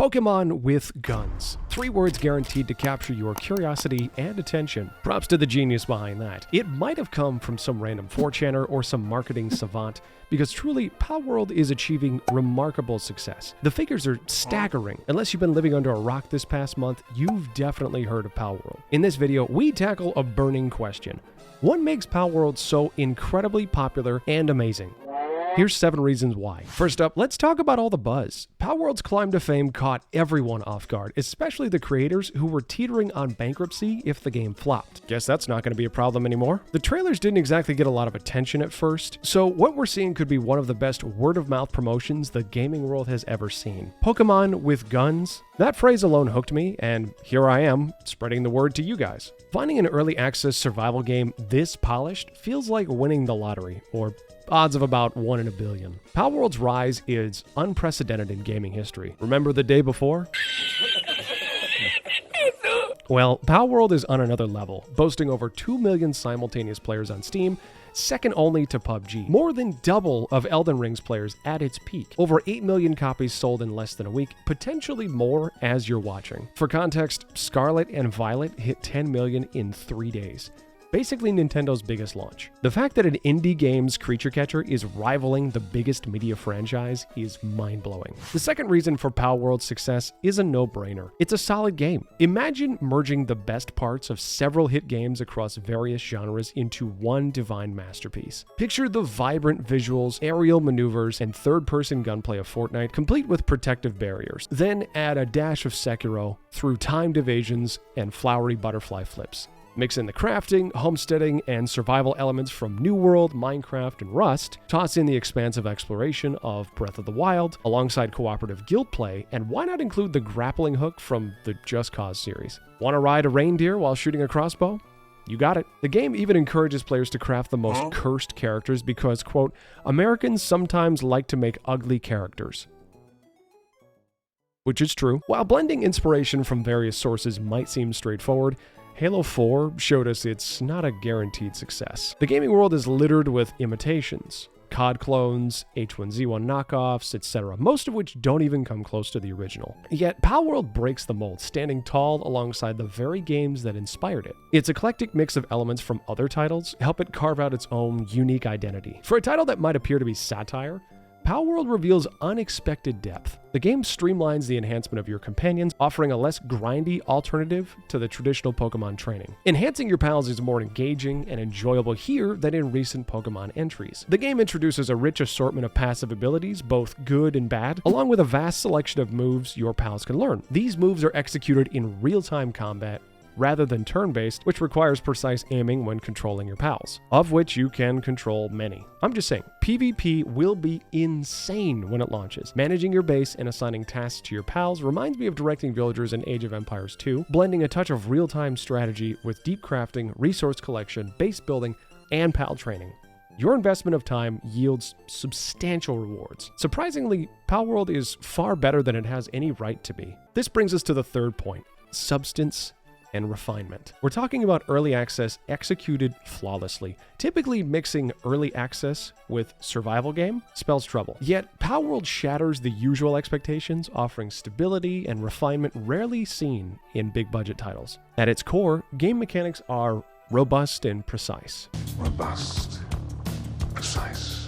Pokemon with guns. 3 words guaranteed to capture your curiosity and attention. Props to the genius behind that. It might have come from some random 4chaner or some marketing savant, because truly, Palworld is achieving remarkable success. The figures are staggering. Unless you've been living under a rock this past month, you've definitely heard of Palworld. In this video, we tackle a burning question. What makes Palworld so incredibly popular and amazing? Here's 7 reasons why. First up, let's talk about all the buzz. Palworld's climb to fame caught everyone off guard, especially the creators who were teetering on bankruptcy if the game flopped. Guess that's not going to be a problem anymore. The trailers didn't exactly get a lot of attention at first, so what we're seeing could be one of the best word-of-mouth promotions the gaming world has ever seen. Pokemon with guns? That phrase alone hooked me, and here I am, spreading the word to you guys. Finding an early access survival game this polished feels like winning the lottery, or odds of about 1 in a billion. Palworld's rise is unprecedented in gaming history. Remember the day before? Well, Palworld is on another level, boasting over 2 million simultaneous players on Steam, second only to PUBG. More than double of Elden Ring's players at its peak. Over 8 million copies sold in less than a week, potentially more as you're watching. For context, Scarlet and Violet hit 10 million in 3 days. Basically Nintendo's biggest launch. The fact that an indie game's creature catcher is rivaling the biggest media franchise is mind-blowing. The second reason for Palworld's success is a no-brainer. It's a solid game. Imagine merging the best parts of several hit games across various genres into one divine masterpiece. Picture the vibrant visuals, aerial maneuvers, and third-person gunplay of Fortnite, complete with protective barriers. Then add a dash of Sekiro through timed evasions and flowery butterfly flips. Mix in the crafting, homesteading, and survival elements from New World, Minecraft, and Rust. Toss in the expansive exploration of Breath of the Wild, alongside cooperative guild play, and why not include the grappling hook from the Just Cause series? Want to ride a reindeer while shooting a crossbow? You got it. The game even encourages players to craft the most cursed characters because, quote, Americans sometimes like to make ugly characters. Which is true. While blending inspiration from various sources might seem straightforward, Halo 4 showed us it's not a guaranteed success. The gaming world is littered with imitations, COD clones, H1Z1 knockoffs, etc., most of which don't even come close to the original. Yet Palworld breaks the mold, standing tall alongside the very games that inspired it. Its eclectic mix of elements from other titles help it carve out its own unique identity. For a title that might appear to be satire, Palworld reveals unexpected depth. The game streamlines the enhancement of your companions, offering a less grindy alternative to the traditional Pokemon training. Enhancing your pals is more engaging and enjoyable here than in recent Pokemon entries. The game introduces a rich assortment of passive abilities, both good and bad, along with a vast selection of moves your pals can learn. These moves are executed in real-time combat, rather than turn-based, which requires precise aiming when controlling your pals, of which you can control many. I'm just saying, PvP will be insane when it launches. Managing your base and assigning tasks to your pals reminds me of directing villagers in Age of Empires 2, blending a touch of real-time strategy with deep crafting, resource collection, base building, and pal training. Your investment of time yields substantial rewards. Surprisingly, Palworld is far better than it has any right to be. This brings us to the third point: substance and refinement. We're talking about early access executed flawlessly. Typically mixing early access with survival game spells trouble. Yet Palworld shatters the usual expectations, offering stability and refinement rarely seen in big budget titles. At its core, game mechanics are robust and precise. Robust, precise.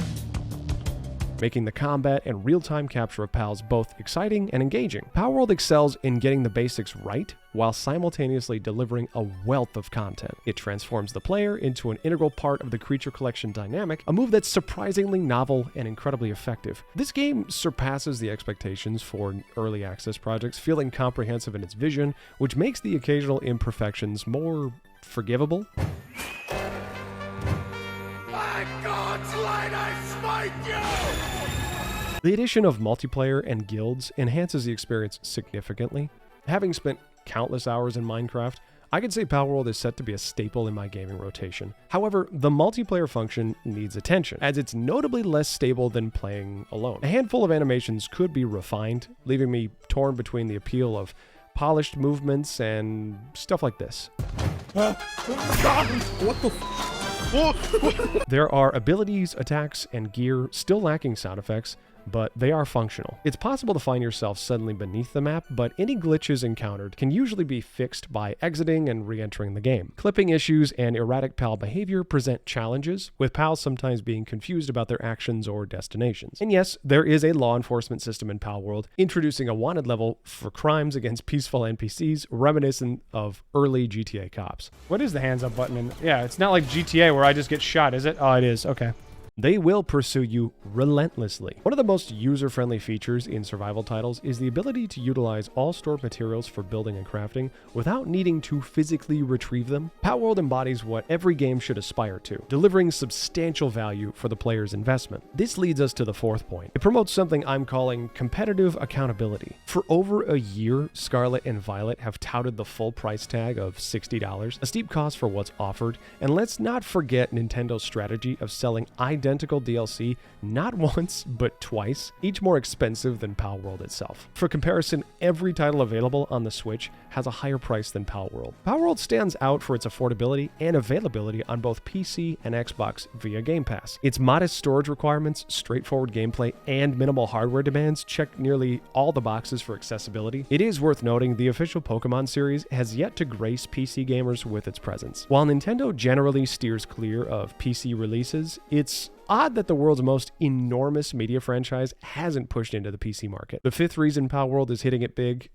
Making the combat and real-time capture of pals both exciting and engaging. Palworld excels in getting the basics right while simultaneously delivering a wealth of content. It transforms the player into an integral part of the creature collection dynamic, a move that's surprisingly novel and incredibly effective. This game surpasses the expectations for early access projects, feeling comprehensive in its vision, which makes the occasional imperfections more forgivable. By God's light, I smite you! The addition of multiplayer and guilds enhances the experience significantly. Having spent countless hours in Minecraft, I could say Palworld is set to be a staple in my gaming rotation. However, the multiplayer function needs attention, as it's notably less stable than playing alone. A handful of animations could be refined, leaving me torn between the appeal of polished movements and stuff like this. What the There are abilities, attacks, and gear still lacking sound effects, but they are functional. It's possible to find yourself suddenly beneath the map, but any glitches encountered can usually be fixed by exiting and re-entering the game. Clipping issues and erratic pal behavior present challenges, with pals sometimes being confused about their actions or destinations. And yes, there is a law enforcement system in Pal World, introducing a wanted level for crimes against peaceful NPCs reminiscent of early GTA cops. What is the hands up button? Yeah, it's not like GTA where I just get shot, is it? Oh, it is. Okay. They will pursue you relentlessly. One of the most user-friendly features in survival titles is the ability to utilize all stored materials for building and crafting without needing to physically retrieve them. Pal World embodies what every game should aspire to, delivering substantial value for the player's investment. This leads us to the fourth point. It promotes something I'm calling competitive accountability. For over a year, Scarlet and Violet have touted the full price tag of $60, a steep cost for what's offered, and let's not forget Nintendo's strategy of selling identical DLC not once, but twice, each more expensive than Pal World itself. For comparison, every title available on the Switch has a higher price than Pal World. Pal World stands out for its affordability and availability on both PC and Xbox via Game Pass. Its modest storage requirements, straightforward gameplay, and minimal hardware demands check nearly all the boxes for accessibility. It is worth noting the official Pokémon series has yet to grace PC gamers with its presence. While Nintendo generally steers clear of PC releases, it's odd that the world's most enormous media franchise hasn't pushed into the PC market. The fifth reason Pal World is hitting it big: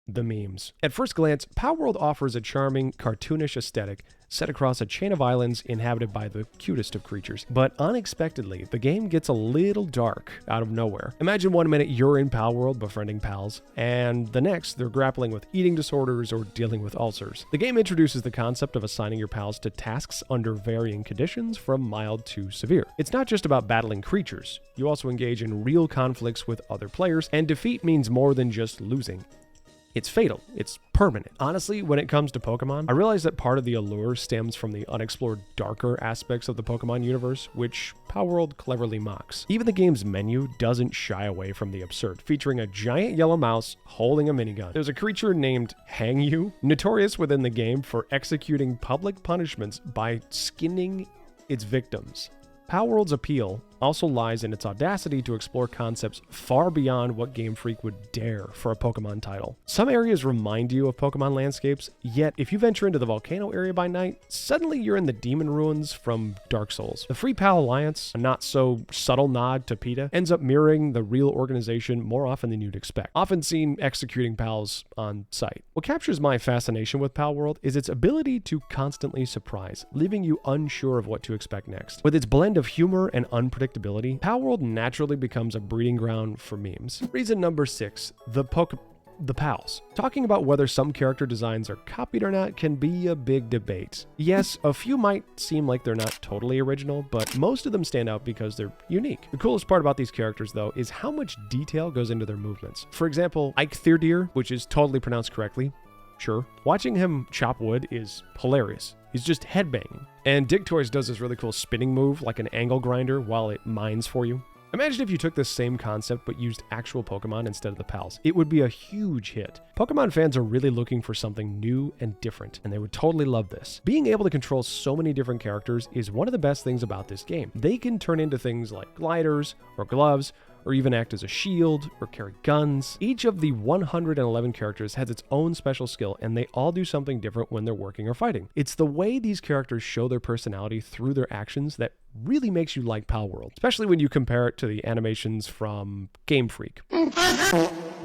the memes. At first glance, Pal World offers a charming, cartoonish aesthetic set across a chain of islands inhabited by the cutest of creatures. But unexpectedly, the game gets a little dark out of nowhere. Imagine one minute you're in Pal World befriending pals, and the next they're grappling with eating disorders or dealing with ulcers. The game introduces the concept of assigning your pals to tasks under varying conditions from mild to severe. It's not just about battling creatures. You also engage in real conflicts with other players, and defeat means more than just losing. It's fatal. It's permanent. Honestly, when it comes to Pokemon, I realize that part of the allure stems from the unexplored darker aspects of the Pokemon universe, which Pal World cleverly mocks. Even the game's menu doesn't shy away from the absurd, featuring a giant yellow mouse holding a minigun. There's a creature named Hang You, notorious within the game for executing public punishments by skinning its victims. Pal World's appeal also lies in its audacity to explore concepts far beyond what Game Freak would dare for a Pokemon title. Some areas remind you of Pokemon landscapes, yet if you venture into the volcano area by night, suddenly you're in the demon ruins from Dark Souls. The Free Pal Alliance, a not so subtle nod to PETA, ends up mirroring the real organization more often than you'd expect, often seen executing pals on site. What captures my fascination with Pal World is its ability to constantly surprise, leaving you unsure of what to expect next. With its blend of humor and unpredictability, Pal World naturally becomes a breeding ground for memes. Reason number 6, the pals. Talking about whether some character designs are copied or not can be a big debate. Yes, a few might seem like they're not totally original, but most of them stand out because they're unique. The coolest part about these characters, though, is how much detail goes into their movements. For example, Ike Thirdir, which is totally pronounced correctly, sure. Watching him chop wood is hilarious. He's just headbanging. And Digtoys does this really cool spinning move like an angle grinder while it mines for you. Imagine if you took this same concept but used actual Pokemon instead of the pals. It would be a huge hit. Pokemon fans are really looking for something new and different, and they would totally love this. Being able to control so many different characters is one of the best things about this game. They can turn into things like gliders or gloves, or even act as a shield, or carry guns. Each of the 111 characters has its own special skill, and they all do something different when they're working or fighting. It's the way these characters show their personality through their actions that really makes you like Pal World, especially when you compare it to the animations from Game Freak.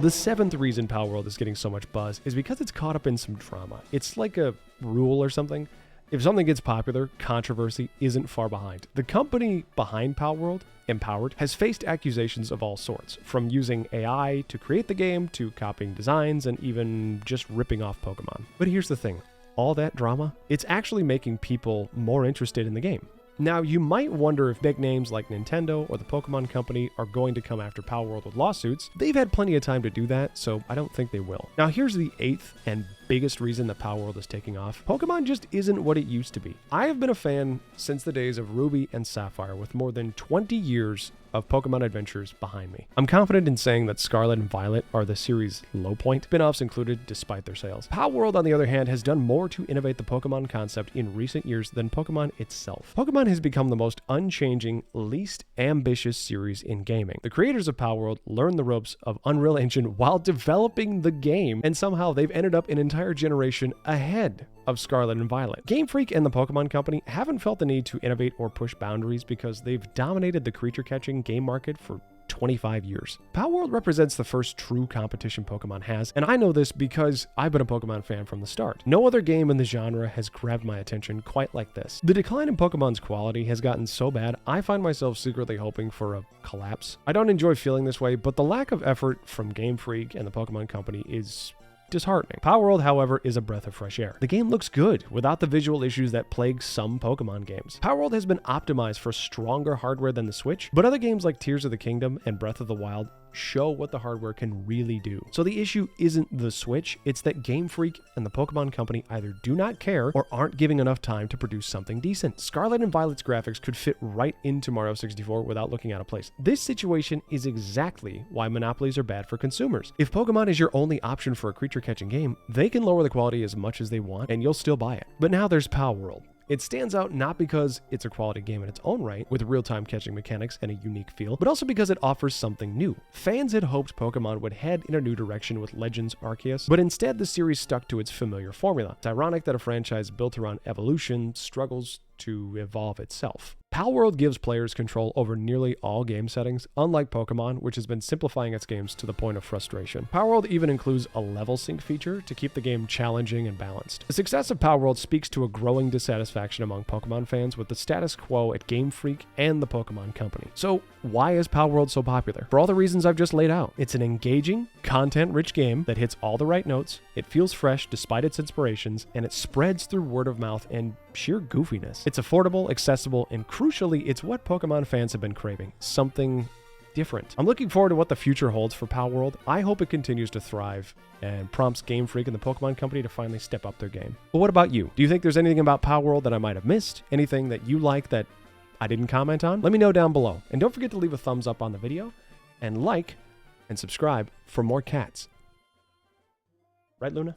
The seventh reason Pal World is getting so much buzz is because it's caught up in some drama. It's like a rule or something. If something gets popular, controversy isn't far behind. The company behind Pal World, Empowered, has faced accusations of all sorts, from using AI to create the game, to copying designs, and even just ripping off Pokemon. But here's the thing, all that drama, it's actually making people more interested in the game. Now, you might wonder if big names like Nintendo or the Pokemon Company are going to come after Pal World with lawsuits. They've had plenty of time to do that, so I don't think they will. Now, here's the eighth and biggest reason that Palworld is taking off. Pokemon just isn't what it used to be. I have been a fan since the days of Ruby and Sapphire, with more than 20 years of Pokemon adventures behind me. I'm confident in saying that Scarlet and Violet are the series' low point, spin-offs included despite their sales. Palworld, on the other hand, has done more to innovate the Pokemon concept in recent years than Pokemon itself. Pokemon has become the most unchanging, least ambitious series in gaming. The creators of Palworld learned the ropes of Unreal Engine while developing the game, and somehow they've ended up an entire generation ahead of Scarlet and Violet. Game Freak and the Pokemon Company haven't felt the need to innovate or push boundaries because they've dominated the creature-catching game market for 25 years. Palworld represents the first true competition Pokemon has, and I know this because I've been a Pokemon fan from the start. No other game in the genre has grabbed my attention quite like this. The decline in Pokemon's quality has gotten so bad, I find myself secretly hoping for a collapse. I don't enjoy feeling this way, but the lack of effort from Game Freak and the Pokemon Company is disheartening. Palworld, however, is a breath of fresh air. The game looks good without the visual issues that plague some Pokemon games. Palworld has been optimized for stronger hardware than the Switch, but other games like Tears of the Kingdom and Breath of the Wild show what the hardware can really do. So the issue isn't the Switch, it's that Game Freak and the Pokemon Company either do not care or aren't giving enough time to produce something decent. Scarlet and Violet's graphics could fit right into Mario 64 without looking out of place. This situation is exactly why monopolies are bad for consumers. If Pokemon is your only option for a creature-catching game, they can lower the quality as much as they want and you'll still buy it. But now there's Palworld. It stands out not because it's a quality game in its own right, with real-time catching mechanics and a unique feel, but also because it offers something new. Fans had hoped Pokemon would head in a new direction with Legends Arceus, but instead the series stuck to its familiar formula. It's ironic that a franchise built around evolution struggles to evolve itself. Palworld gives players control over nearly all game settings, unlike Pokemon, which has been simplifying its games to the point of frustration. Palworld even includes a level sync feature to keep the game challenging and balanced. The success of Palworld speaks to a growing dissatisfaction among Pokemon fans with the status quo at Game Freak and the Pokemon Company. So why is Palworld so popular? For all the reasons I've just laid out. It's an engaging, content-rich game that hits all the right notes, it feels fresh despite its inspirations, and it spreads through word of mouth and sheer goofiness. It's affordable, accessible, and crucially, it's what Pokemon fans have been craving. Something different. I'm looking forward to what the future holds for Palworld. I hope it continues to thrive and prompts Game Freak and the Pokemon Company to finally step up their game. But what about you? Do you think there's anything about Palworld that I might have missed? Anything that you like that I didn't comment on? Let me know down below. And don't forget to leave a thumbs up on the video and like and subscribe for more cats. Right, Luna?